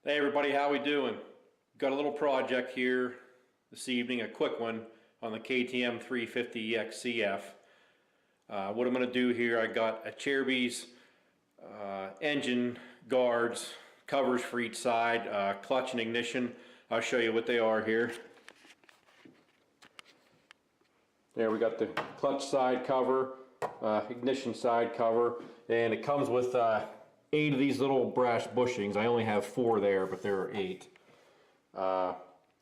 Hey everybody, how we doing? Got a little project here this evening, a quick one on the KTM 350 EXC-F. What I'm going to do here, I got Acerbis engine guards, covers for each side, clutch and ignition. I'll show you what they are here. There we got the clutch side cover, ignition side cover, and it comes with 8 of these little brass bushings. I only have 4 there, but there are 8.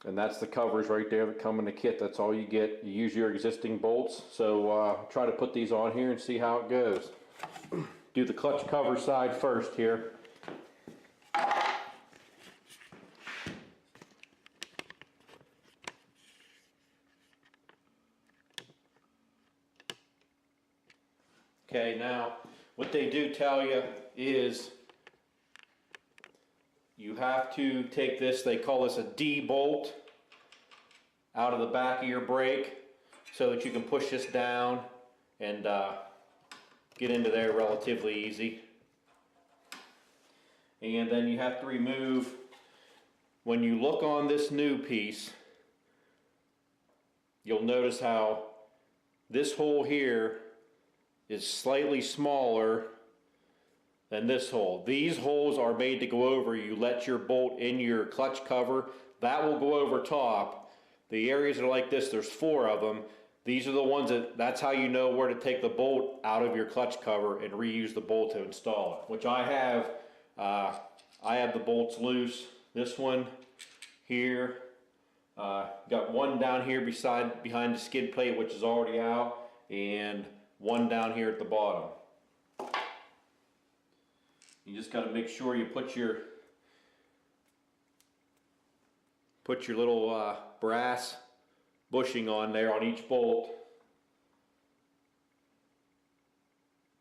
And that's the covers right there that come in the kit. That's all you get. You use your existing bolts. So try to put these on here and see how it goes. Do the clutch cover side first here. Okay, now what they do tell you is you have to take this, they call this a D bolt, out of the back of your brake so that you can push this down and get into there relatively easy. And then you have to remove, when you look on this new piece, you'll notice how this hole here is slightly smaller than this hole. These holes are made to go over. You let your bolt in your clutch cover, that will go over top. The areas that are like this, there's 4 of them. These are the ones that's how you know where to take the bolt out of your clutch cover and reuse the bolt to install it, which I have. I have the bolts loose. This one here, got one down here behind the skid plate, which is already out, and one down here at the bottom. You just got to make sure you put your little brass bushing on there on each bolt.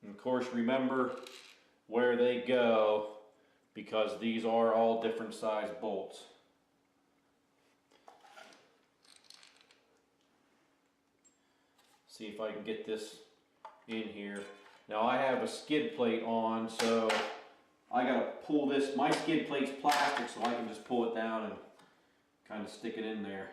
And of course, remember where they go, because these are all different size bolts. See if I can get this in here. Now I have a skid plate on, so I gotta pull this. My skid plate's plastic, so I can just pull it down and kind of stick it in there.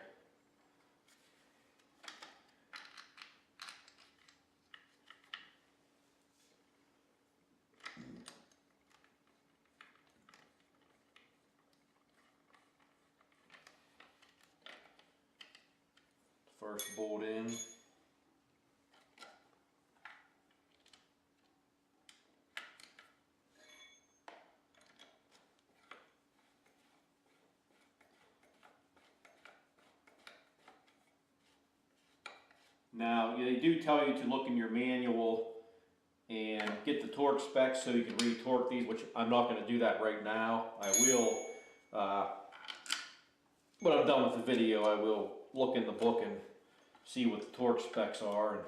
First bolt in. Now, they do tell you to look in your manual and get the torque specs so you can re-torque these, which I'm not going to do that right now. I will, when I'm done with the video, I will look in the book and see what the torque specs are and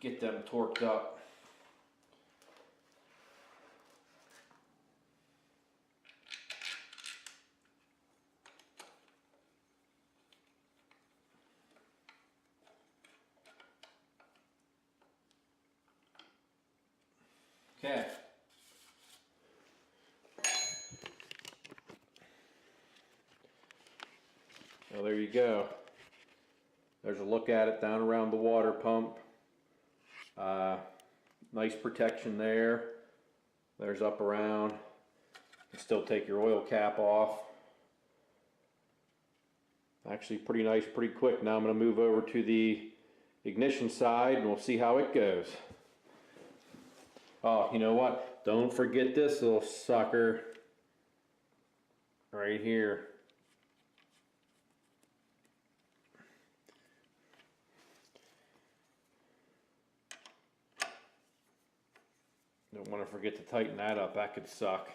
get them torqued up. Okay. Well, there you go. There's a look at it down around the water pump. Nice protection there. There's up around. You can still take your oil cap off. Actually pretty nice, pretty quick. Now I'm going to move over to the ignition side and we'll see how it goes. Oh, you know what? Don't forget this little sucker right here. Don't want to forget to tighten that up. That could suck.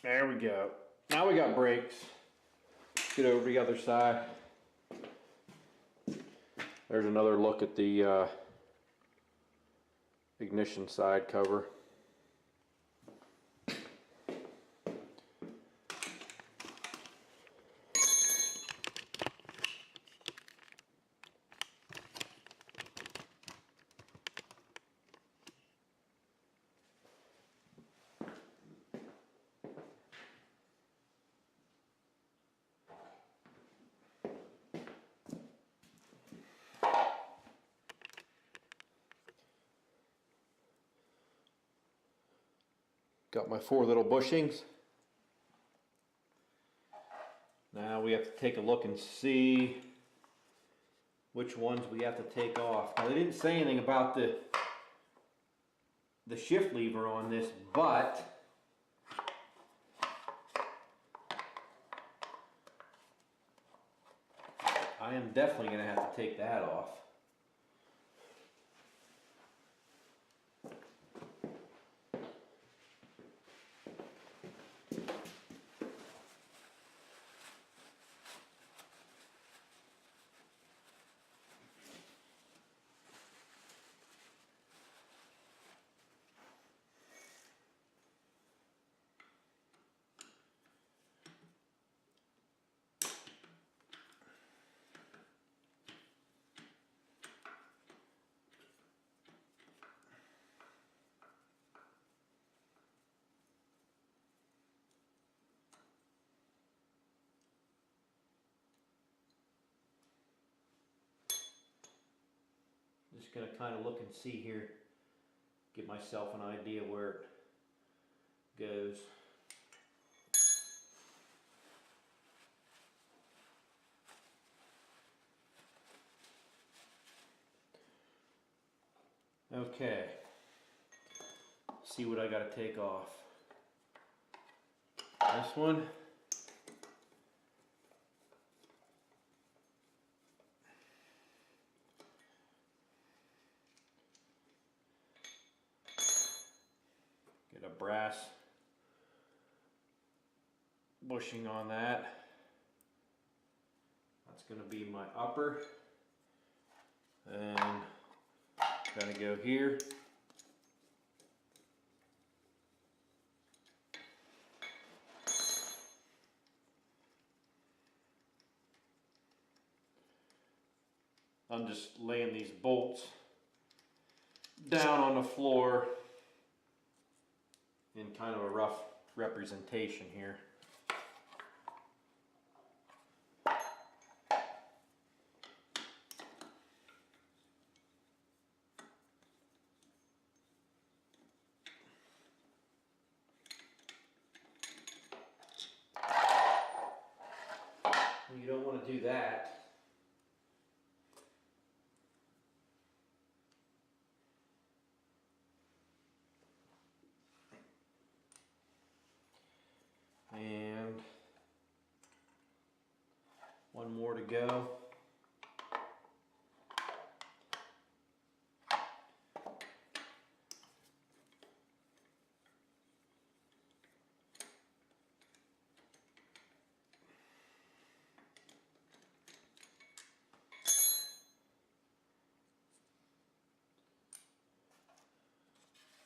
There we go. Now we got brakes. Get over the other side. There's another look at the ignition side cover. Got my 4 little bushings. Now we have to take a look and see which ones we have to take off. Now they didn't say anything about the shift lever on this, but I am definitely going to have to take that off. Just going to kind of look and see here, give myself an idea where it goes. Okay, see what I got to take off. This one. Get a brass bushing on that. That's going to be my upper. And going to go here. I'm just laying these bolts down on the floor in kind of a rough representation here. You don't want to do that. And one more to go.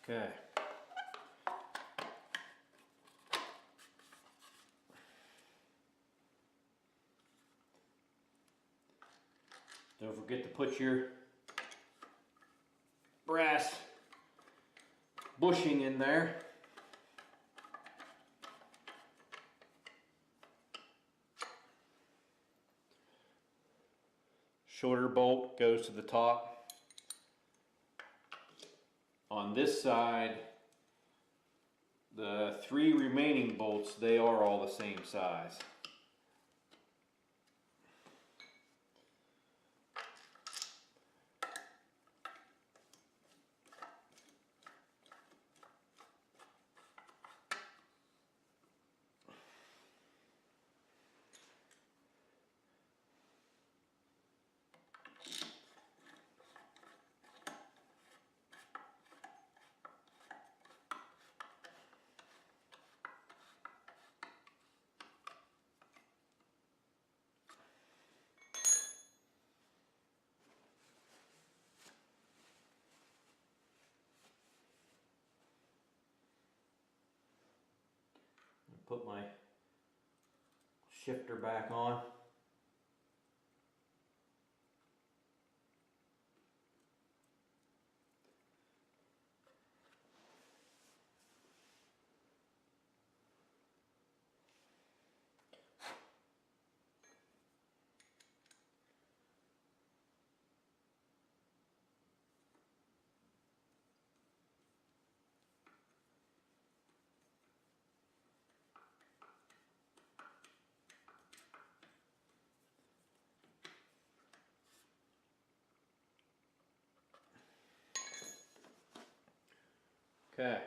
Okay. Don't forget to put your brass bushing in there. Shorter bolt goes to the top. On this side, the 3 remaining bolts, they are all the same size. Put my shifter back on. Okay.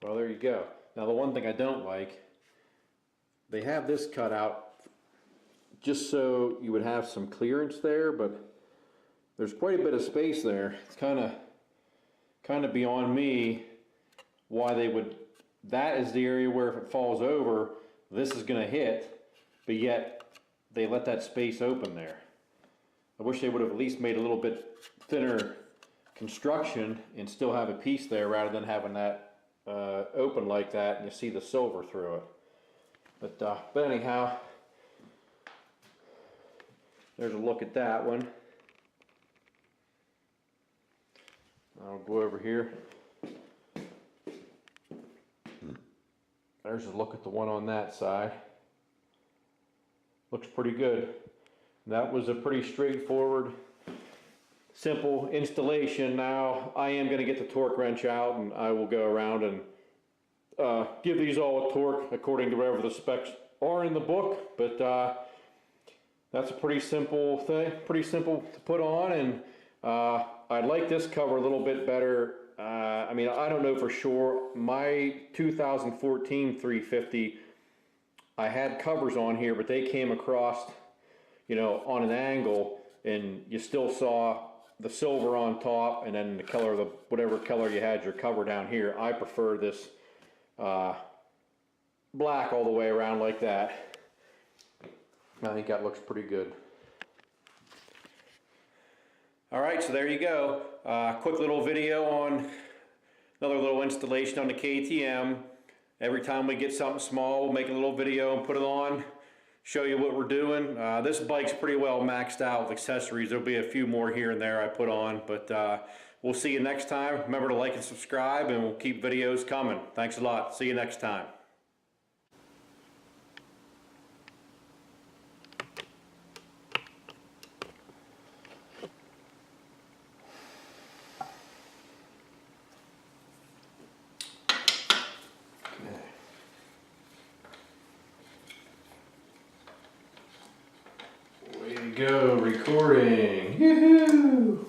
Well, there you go. Now the one thing I don't like, they have this cut out just so you would have some clearance there, but there's quite a bit of space there. It's kind of beyond me why they would, that is the area where if it falls over, this is going to hit, but yet they let that space open there. I wish they would have at least made a little bit thinner construction and still have a piece there rather than having that open like that and you see the silver through it. But anyhow, there's a look at that one. I'll go over here. There's a look at the one on that side. Looks pretty good. That was a pretty straightforward, simple installation. Now I am going to get the torque wrench out and I will go around and give these all a torque according to whatever the specs are in the book. But that's a pretty simple thing, pretty simple to put on, and I like this cover a little bit better. I mean, I don't know for sure. My 2014 350, I had covers on here, but they came across, you know, on an angle, and you still saw the silver on top, and then the color of the whatever color you had your cover down here. I prefer this black all the way around like that. I think that looks pretty good. All right, so there you go. Quick little video on another little installation on the KTM. Every time we get something small, we'll make a little video and put it on, show you what we're doing. This bike's pretty well maxed out with accessories. There'll be a few more here and there I put on, but we'll see you next time. Remember to like and subscribe, and we'll keep videos coming. Thanks a lot. See you next time. Way to go, recording. Yoo-hoo!